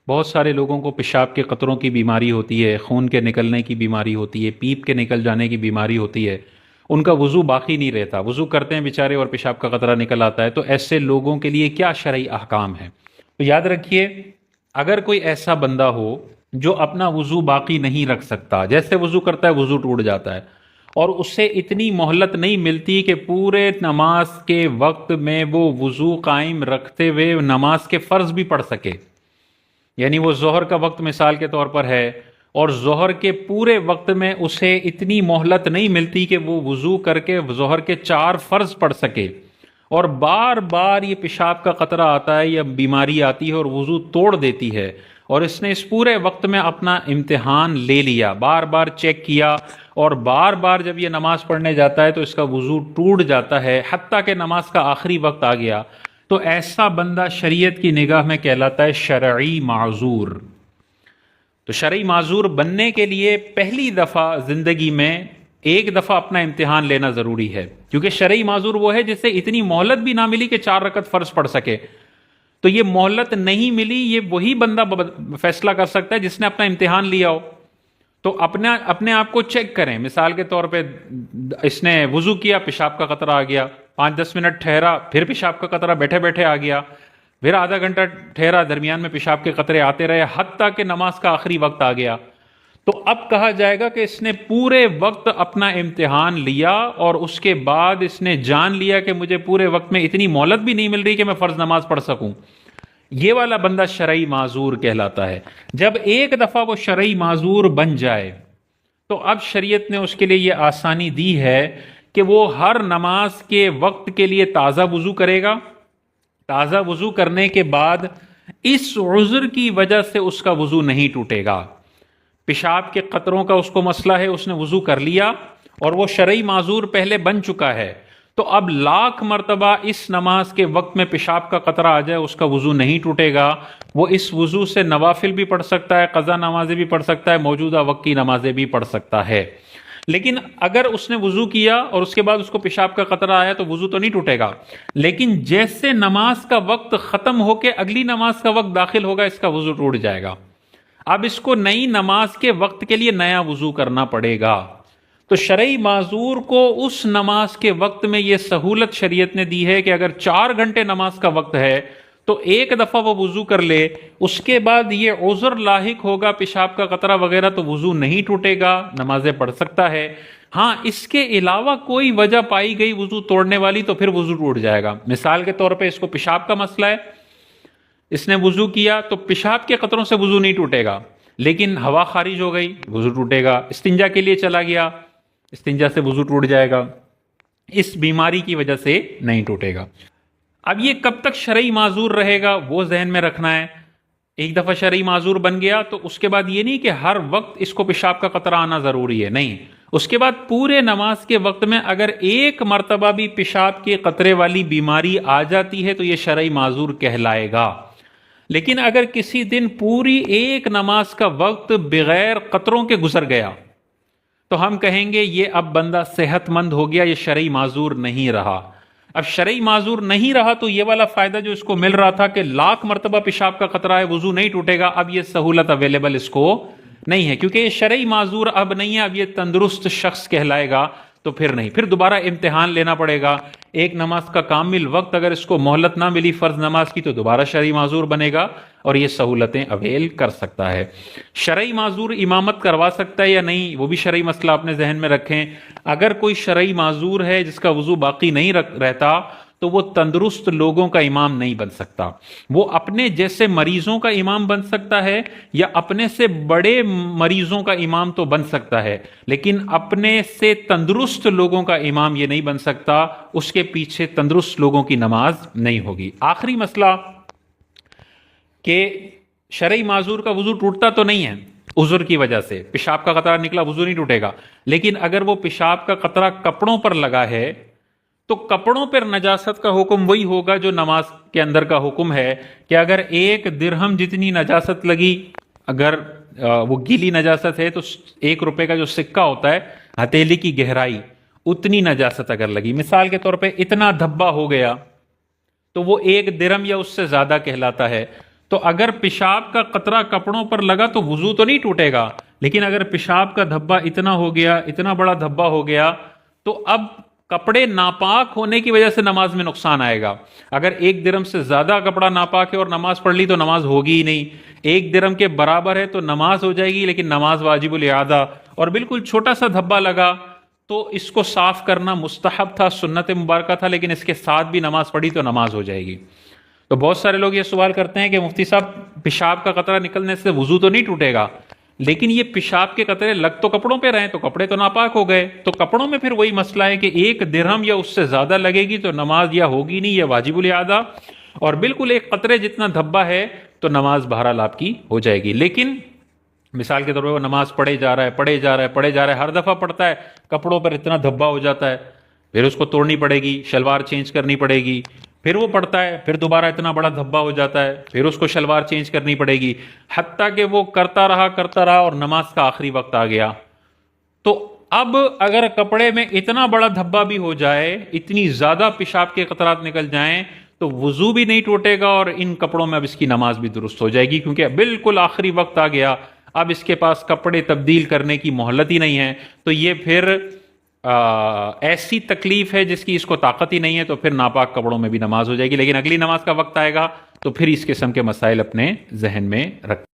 بہت سارے لوگوں کو پیشاب کے قطروں کی بیماری ہوتی ہے، خون کے نکلنے کی بیماری ہوتی ہے، پیپ کے نکل جانے کی بیماری ہوتی ہے، ان کا وضو باقی نہیں رہتا، وضو کرتے ہیں بیچارے اور پیشاب کا قطرہ نکل آتا ہے، تو ایسے لوگوں کے لیے کیا شرعی احکام ہے؟ تو یاد رکھیے، اگر کوئی ایسا بندہ ہو جو اپنا وضو باقی نہیں رکھ سکتا، جیسے وضو کرتا ہے وضو ٹوٹ جاتا ہے، اور اس سے اتنی مہلت نہیں ملتی کہ پورے نماز کے وقت میں وہ وضو قائم رکھتے ہوئے نماز کے فرض بھی پڑھ سکے، یعنی وہ ظہر کا وقت مثال کے طور پر ہے اور ظہر کے پورے وقت میں اسے اتنی مہلت نہیں ملتی کہ وہ وضو کر کے ظہر کے 4 فرض پڑھ سکے، اور بار بار یہ پیشاب کا قطرہ آتا ہے یا بیماری آتی ہے اور وضو توڑ دیتی ہے، اور اس نے اس پورے وقت میں اپنا امتحان لے لیا، بار بار چیک کیا، اور بار بار جب یہ نماز پڑھنے جاتا ہے تو اس کا وضو ٹوٹ جاتا ہے، حتیٰ کہ نماز کا آخری وقت آ گیا، تو ایسا بندہ شریعت کی نگاہ میں کہلاتا ہے شرعی معذور۔ تو شرعی معذور بننے کے لیے پہلی دفعہ زندگی میں ایک دفعہ اپنا امتحان لینا ضروری ہے، کیونکہ شرعی معذور وہ ہے جسے اتنی مہلت بھی نہ ملی کہ 4 رکعت فرض پڑھ سکے۔ تو یہ مہلت نہیں ملی، یہ وہی بندہ فیصلہ کر سکتا ہے جس نے اپنا امتحان لیا ہو۔ تو اپنے آپ کو چیک کریں، مثال کے طور پہ اس نے وضو کیا، پیشاب کا قطرہ آ گیا، 5-10 منٹ ٹھہرا، پھر پیشاب کا قطرہ بیٹھے بیٹھے آ گیا، پھر آدھا گھنٹہ ٹھہرا، درمیان میں پیشاب کے قطرے آتے رہے، حتیٰ کہ نماز کا آخری وقت آ گیا، تو اب کہا جائے گا کہ اس نے پورے وقت اپنا امتحان لیا، اور اس کے بعد اس نے جان لیا کہ مجھے پورے وقت میں اتنی مہلت بھی نہیں مل رہی کہ میں فرض نماز پڑھ سکوں۔ یہ والا بندہ شرعی معذور کہلاتا ہے۔ جب ایک دفعہ وہ شرعی معذور بن جائے تو اب شریعت نے اس کے لیے یہ آسانی دی ہے کہ وہ ہر نماز کے وقت کے لیے تازہ وضو کرے گا، تازہ وضو کرنے کے بعد اس عذر کی وجہ سے اس کا وضو نہیں ٹوٹے گا۔ پیشاب کے قطروں کا اس کو مسئلہ ہے، اس نے وضو کر لیا اور وہ شرعی معذور پہلے بن چکا ہے، تو اب لاکھ مرتبہ اس نماز کے وقت میں پیشاب کا قطرہ آ جائے اس کا وضو نہیں ٹوٹے گا، وہ اس وضو سے نوافل بھی پڑھ سکتا ہے، قضا نمازیں بھی پڑھ سکتا ہے، موجودہ وقت کی نمازیں بھی پڑھ سکتا ہے۔ لیکن اگر اس نے وضو کیا اور اس کے بعد اس کو پیشاب کا قطرہ آیا تو وضو تو نہیں ٹوٹے گا، لیکن جیسے نماز کا وقت ختم ہو کے اگلی نماز کا وقت داخل ہوگا اس کا وضو ٹوٹ جائے گا۔ اب اس کو نئی نماز کے وقت کے لیے نیا وضو کرنا پڑے گا۔ تو شرعی معذور کو اس نماز کے وقت میں یہ سہولت شریعت نے دی ہے کہ اگر 4 گھنٹے نماز کا وقت ہے تو ایک دفعہ وہ وضو کر لے، اس کے بعد یہ عذر لاحق ہوگا پیشاب کا قطرہ وغیرہ تو وضو نہیں ٹوٹے گا، نمازیں پڑھ سکتا ہے۔ ہاں، اس کے علاوہ کوئی وجہ پائی گئی وضو توڑنے والی تو پھر وضو ٹوٹ جائے گا۔ مثال کے طور پہ اس کو پیشاب کا مسئلہ ہے، اس نے وضو کیا تو پیشاب کے قطروں سے وضو نہیں ٹوٹے گا، لیکن ہوا خارج ہو گئی وضو ٹوٹے گا۔ استنجا کے لیے چلا گیا، استنجا سے وضو ٹوٹ جائے گا، اس بیماری کی وجہ سے نہیں ٹوٹے گا۔ اب یہ کب تک شرعی معذور رہے گا وہ ذہن میں رکھنا ہے۔ ایک دفعہ شرعی معذور بن گیا تو اس کے بعد یہ نہیں کہ ہر وقت اس کو پیشاب کا قطرہ آنا ضروری ہے، نہیں، اس کے بعد پورے نماز کے وقت میں اگر ایک مرتبہ بھی پیشاب کے قطرے والی بیماری آ جاتی ہے تو یہ شرعی معذور کہلائے گا۔ لیکن اگر کسی دن پوری ایک نماز کا وقت بغیر قطروں کے گزر گیا تو ہم کہیں گے یہ اب بندہ صحت مند ہو گیا، یہ شرعی معذور نہیں رہا۔ اب شرعی معذور نہیں رہا تو یہ والا فائدہ جو اس کو مل رہا تھا کہ لاکھ مرتبہ پیشاب کا قطرہ ہے وضو نہیں ٹوٹے گا، اب یہ سہولت اویلیبل اس کو نہیں ہے، کیونکہ یہ شرعی معذور اب نہیں ہے، اب یہ تندرست شخص کہلائے گا، تو پھر نہیں، پھر دوبارہ امتحان لینا پڑے گا۔ ایک نماز کا کامل وقت اگر اس کو مہلت نہ ملی فرض نماز کی تو دوبارہ شرعی معذور بنے گا اور یہ سہولتیں اویل کر سکتا ہے۔ شرعی معذور امامت کروا سکتا ہے یا نہیں، وہ بھی شرعی مسئلہ اپنے ذہن میں رکھیں۔ اگر کوئی شرعی معذور ہے جس کا وضو باقی نہیں رہتا تو وہ تندرست لوگوں کا امام نہیں بن سکتا، وہ اپنے جیسے مریضوں کا امام بن سکتا ہے یا اپنے سے بڑے مریضوں کا امام تو بن سکتا ہے، لیکن اپنے سے تندرست لوگوں کا امام یہ نہیں بن سکتا، اس کے پیچھے تندرست لوگوں کی نماز نہیں ہوگی۔ آخری مسئلہ کہ شرعی معذور کا وضو ٹوٹتا تو نہیں ہے عذر کی وجہ سے، پیشاب کا قطرہ نکلا وضو نہیں ٹوٹے گا، لیکن اگر وہ پیشاب کا قطرہ کپڑوں پر لگا ہے تو کپڑوں پر نجاست کا حکم وہی ہوگا جو نماز کے اندر کا حکم ہے کہ اگر 1 درہم جتنی نجاست لگی، اگر وہ گیلی نجاست ہے تو 1 روپے کا جو سکہ ہوتا ہے ہتھیلی کی گہرائی اتنی نجاست اگر لگی، مثال کے طور پہ اتنا دھبا ہو گیا تو وہ 1 درہم یا اس سے زیادہ کہلاتا ہے۔ تو اگر پیشاب کا قطرہ کپڑوں پر لگا تو وضو تو نہیں ٹوٹے گا، لیکن اگر پیشاب کا دھبا اتنا ہو گیا، اتنا بڑا دھبا ہو گیا، تو اب کپڑے ناپاک ہونے کی وجہ سے نماز میں نقصان آئے گا۔ اگر 1 درہم سے زیادہ کپڑا ناپاک ہے اور نماز پڑھ لی تو نماز ہوگی ہی نہیں، 1 درہم کے برابر ہے تو نماز ہو جائے گی لیکن نماز واجب الاعادہ، اور بالکل چھوٹا سا دھبا لگا تو اس کو صاف کرنا مستحب تھا، سنت مبارکہ تھا، لیکن اس کے ساتھ بھی نماز پڑھی تو نماز ہو جائے گی۔ تو بہت سارے لوگ یہ سوال کرتے ہیں کہ مفتی صاحب پیشاب کا قطرہ نکلنے سے وضو تو نہیں ٹوٹے گا، لیکن یہ پیشاب کے قطرے لگ تو کپڑوں پہ رہیں تو کپڑے تو ناپاک ہو گئے، تو کپڑوں میں پھر وہی مسئلہ ہے کہ 1 درہم یا اس سے زیادہ لگے گی تو نماز یا ہوگی نہیں یا واجب الاعادہ، اور بالکل 1 قطرے جتنا دھبا ہے تو نماز بہرحال آپ کی ہو جائے گی۔ لیکن مثال کے طور پر وہ نماز پڑھے جا رہا ہے، ہر دفعہ پڑھتا ہے، کپڑوں پر اتنا دھبا ہو جاتا ہے، پھر اس کو توڑنی پڑے گی، شلوار چینج کرنی پڑے گی، پھر وہ پڑھتا ہے، پھر دوبارہ اتنا بڑا دھبا ہو جاتا ہے، پھر اس کو شلوار چینج کرنی پڑے گی، حتیٰ کہ وہ کرتا رہا اور نماز کا آخری وقت آ گیا۔ تو اب اگر کپڑے میں اتنا بڑا دھبا بھی ہو جائے، اتنی زیادہ پیشاب کے قطرات نکل جائیں تو وضو بھی نہیں ٹوٹے گا، اور ان کپڑوں میں اب اس کی نماز بھی درست ہو جائے گی، کیونکہ بالکل آخری وقت آ گیا، اب اس کے پاس کپڑے تبدیل کرنے کی مہلت ہی نہیں ہے، تو یہ پھر ایسی تکلیف ہے جس کی اس کو طاقت ہی نہیں ہے، تو پھر ناپاک کپڑوں میں بھی نماز ہو جائے گی۔ لیکن اگلی نماز کا وقت آئے گا تو پھر اس قسم کے مسائل اپنے ذہن میں رکھ